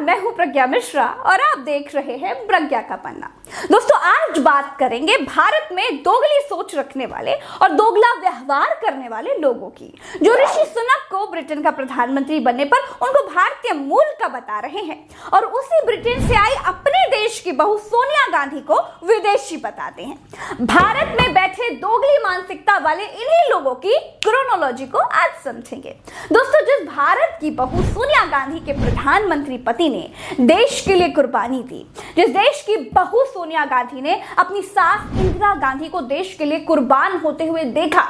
मैं हूं प्रज्ञा मिश्रा और आप देख रहे हैं प्रज्ञा का पन्ना। दोस्तों, आज बात करेंगे भारत में दोगली सोच रखने वाले और दोगला व्यवहार करने वाले लोगों की, जो ऋषि सुनक को ब्रिटेन का प्रधानमंत्री बनने पर उनको भारतीय मूल का बता रहे हैं और उसी ब्रिटेन से आई अपने देश की बहू सोनिया गांधी को विदेशी बताते हैं। भारत में बैठे दोगली मानसिकता वाले इन्हीं लोगों की क्रोनोलॉजी को आज समझेंगे। दोस्तों, जिस भारत की बहू सोनिया गांधी के प्रधानमंत्री पति ने देश के लिए कुर्बानी दी, जिस देश की बहू सोनिया गांधी ने अपनी सास इंदिरा गांधी को देश के लिए कुर्बान होते हुए देखा,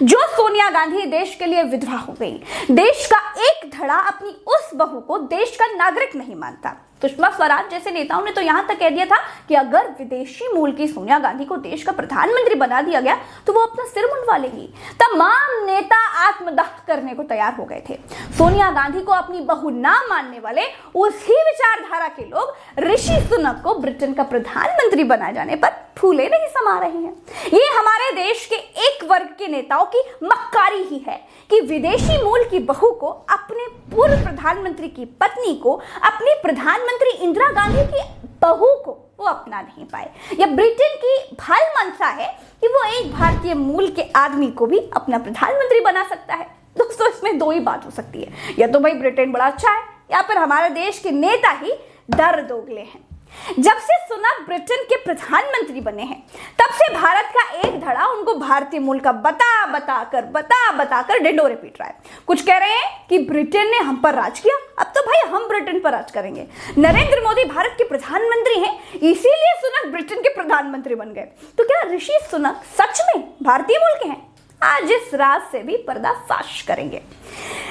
जो सोनिया गांधी देश के लिए विधवा हो गई, देश का एक धड़ा अपनी उस बहू को देश का नागरिक नहीं मानता। सुषमा स्वराज जैसे नेताओं ने तो यहां तक कह दिया था कि अगर विदेशी मूल की सोनिया गांधी को देश का प्रधानमंत्री बना दिया गया तो वो अपना सिर मुंडवा लेंगी। तमाम नेता आत्मदाह करने को तैयार हो गए थे। सोनिया गांधी को अपनी बहू ना मानने वाले उसी विचारधारा के लोग ऋषि सुनक को ब्रिटेन का प्रधानमंत्री बनाए जाने पर फूले नहीं समा रहे हैं। ये हमारे देश के एक वर्ग के नेताओं की मक्कारी ही है कि विदेशी मूल की बहू को, अपने पूर्व प्रधानमंत्री की पत्नी को, अपनी प्रधानमंत्री इंदिरा गांधी की बहू को वो अपना नहीं पाए। यह ब्रिटेन की भल मंशा है कि वो एक भारतीय मूल के आदमी को भी अपना प्रधानमंत्री बना सकता है। दोस्तों, इसमें दो ही बात हो सकती है, या तो भाई ब्रिटेन बड़ा अच्छा है या फिर हमारे देश के नेता ही डर दोगले हैं। जब से सुनक ब्रिटेन के प्रधानमंत्री बने हैं, तब से भारत का एक धड़ा उनको भारतीय मूल का बता कर डिंडोरे पीट रहा है। कुछ कह रहे हैं कि ब्रिटेन ने हम पर राज किया, अब तो भाई हम ब्रिटेन पर राज करेंगे। नरेंद्र मोदी भारत के प्रधानमंत्री हैं, इसीलिए सुनक ब्रिटेन के प्रधानमंत्री बन गए। तो क्या ऋषि सुनक सच में भारतीय मूल के हैं? आज इस राज से भी पर्दाफाश करेंगे।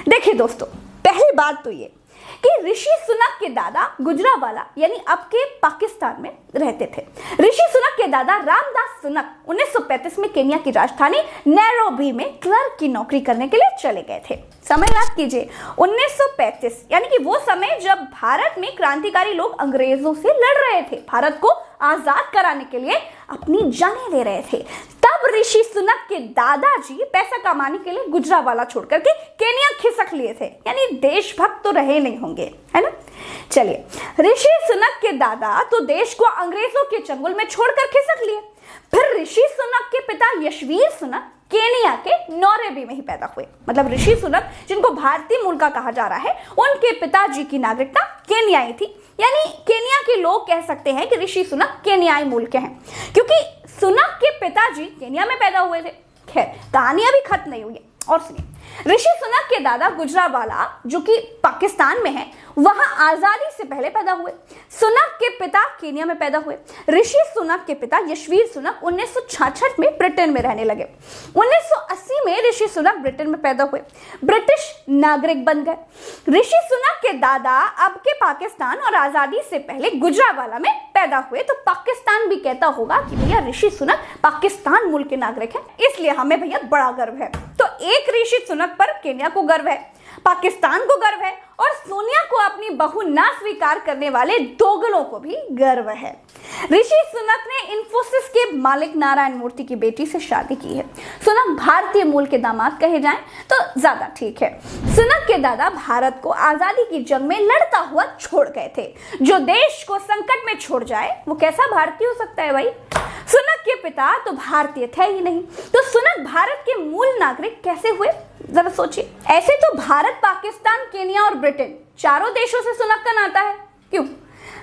देखिए दोस्तों, पहली बात तो ये कि ऋषि सुनक के दादा गुजरावाला यानी अब के पाकिस्तान में रहते थे। ऋषि सुनक के दादा रामदास सुनक 1935 में केन्या की राजधानी नैरोबी में क्लर्क की नौकरी करने के लिए चले गए थे। समय याद कीजिए, 1935 यानी कि वो समय जब भारत में क्रांतिकारी लोग अंग्रेजों से लड़ रहे थे, भारत को आजाद कराने के लिए अपनी जानें दे रहे थे। तब ऋषि सुनक के दादाजी पैसा कमाने के लिए गुजरावाला छोड़कर के केन्या खिसक लिए थे, यानी देशभक्त तो रहे नहीं होंगे, है ना। चलिए, ऋषि सुनक के दादा तो देश को अंग्रेजों के चंगुल में छोड़कर खिसक लिए। फिर ऋषि सुनक के पिता यशवीर सुनक केन्या के नैरोबी में ही पैदा हुए। मतलब ऋषि सुनक, जिनको भारतीय मूल का कहा जा रहा है, उनके पिताजी की नागरिकता केन्याई थी, यानी केन्या के लोग कह सकते हैं कि ऋषि सुनक केन्याई मूल के हैं, क्योंकि सुनक के पिताजी केन्या में पैदा हुए थे। खैर, कहानी अभी खत्म नहीं हुई है। और सुनिए, ऋषि सुनक के दादा गुजरावाला, जो कि पाकिस्तान में है, वहां आजादी से पहले पैदा हुए। सुनक के पिता केन्या में पैदा हुए। ऋषि सुनक के पिता यशवीर सुनक 1966 में ब्रिटेन में रहने लगे। 1980 में ऋषि सुनक ब्रिटेन में पैदा हुए, ब्रिटिश नागरिक बन गए। ऋषि सुनक के दादा अब के पाकिस्तान और आजादी से पहले गुजरावाला में पैदा हुए, तो पाकिस्तान भी कहता होगा कि भैया ऋषि सुनक पाकिस्तान मूल के नागरिक हैं, इसलिए हमें भैया बड़ा गर्व है। तो एक ऋषि सुनक पर केन्या को गर्व है, पाकिस्तान को गर्व है, और सोनिया को अपनी बहू ना स्वीकार करने वाले दोगलों को भी गर्व है। ऋषि सुनक ने इंफोसिस के मालिक नारायण मूर्ति की बेटी से शादी की है। सुनक भारतीय मूल के दामाद कहे जाएं तो ज्यादा ठीक है। सुनक के दादा भारत को आजादी की जंग में लड़ता हुआ छोड़ गए थे। जो देश को संकट में छोड़ जाए वो कैसा भारतीय हो सकता है भाई? सुनक के पिता तो भारतीय थे ही नहीं, तो सुनक भारत के मूल नागरिक कैसे हुए? जरा सोचिए। ऐसे तो भारत, पाकिस्तान, केन्या और ब्रिटेन, चारों देशों से सुनक का नाता है। क्यों?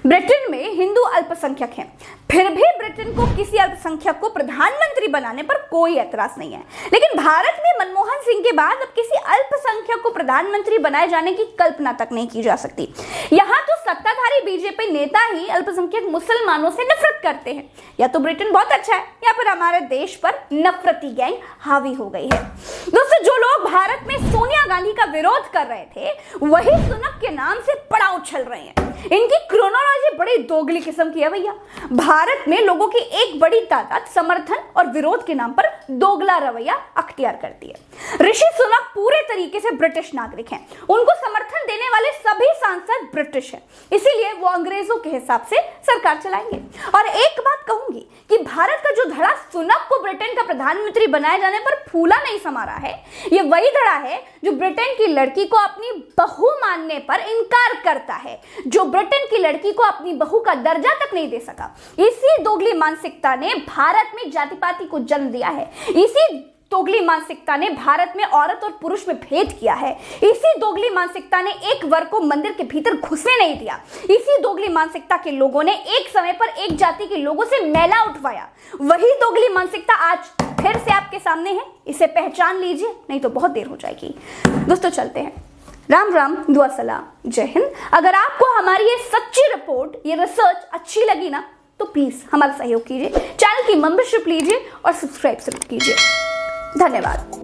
ब्रिटेन में हिंदू अल्पसंख्यक हैं, फिर भी ब्रिटेन को किसी अल्पसंख्यक को प्रधानमंत्री बनाने पर कोई ऐतराज नहीं है। लेकिन भारत में मनमोहन सिंह के बाद अब किसी अल्पसंख्यक को प्रधानमंत्री बनाए जाने की कल्पना तक नहीं की जा सकती। यहाँ तो सत्ताधारी बीजेपी नेता ही अल्पसंख्यक मुसलमानों से नफरत करते हैं। या तो ब्रिटेन बहुत अच्छा है या फिर हमारे देश पर नफरती गैंग हावी हो गई है। दोस्तों, जो लोग भारत में सोनिया गांधी का विरोध कर रहे थे, वही सुनक के नाम से बड़ा उछल रहे हैं। इनकी क्रोनोलॉजी बड़ी दोगली किस्म की है भैया। भारत में लोगों की एक बड़ी तादाद समर्थन और विरोध के नाम पर दोगला रवैया अख्तियार करती है। ऋषि सुनक पूरे तरीके से ब्रिटिश नागरिक हैं। उनको समर्थन देने वाले सभी सांसद ब्रिटिश हैं, इसीलिए वो अंग्रेजों के हिसाब से सरकार चलाएंगे। और एक बात कहूंगी कि भारत का जो धड़ा सुनक को ब्रिटेन का प्रधानमंत्री बनाए जाने पर फूला नहीं समा रहा है, ये वही धड़ा है जो ब्रिटेन की लड़की को अपनी बहू मानने पर इनकार करता करता है, जो ब्रिटेन की लड़की को अपनी बहू का दर्जा तक नहीं दे सका। इसी दोगली मानसिकता ने भारत में जाति पाति को जन्म दिया है। इसी दोगली मानसिकता ने भारत में औरत और पुरुष में भेद किया है। इसी दोगली मानसिकता ने एक वर्ग को मंदिर के भीतर घुसने नहीं दिया। इसी दोगली मानसिकता के लोगों ने एक समय पर एक जाति के लोगों से मैला उठवाया। वही दोगली मानसिकता आज फिर से आपके सामने है। इसे पहचान लीजिए, नहीं तो बहुत देर हो जाएगी। दोस्तों चलते हैं। राम राम, दुआ सलाम, जय हिंद। अगर आपको हमारी ये सच्ची रिपोर्ट, ये रिसर्च अच्छी लगी ना, तो प्लीज हमारा सहयोग कीजिए, चैनल की मेंबरशिप लीजिए और सब्सक्राइब जरूर कीजिए। धन्यवाद।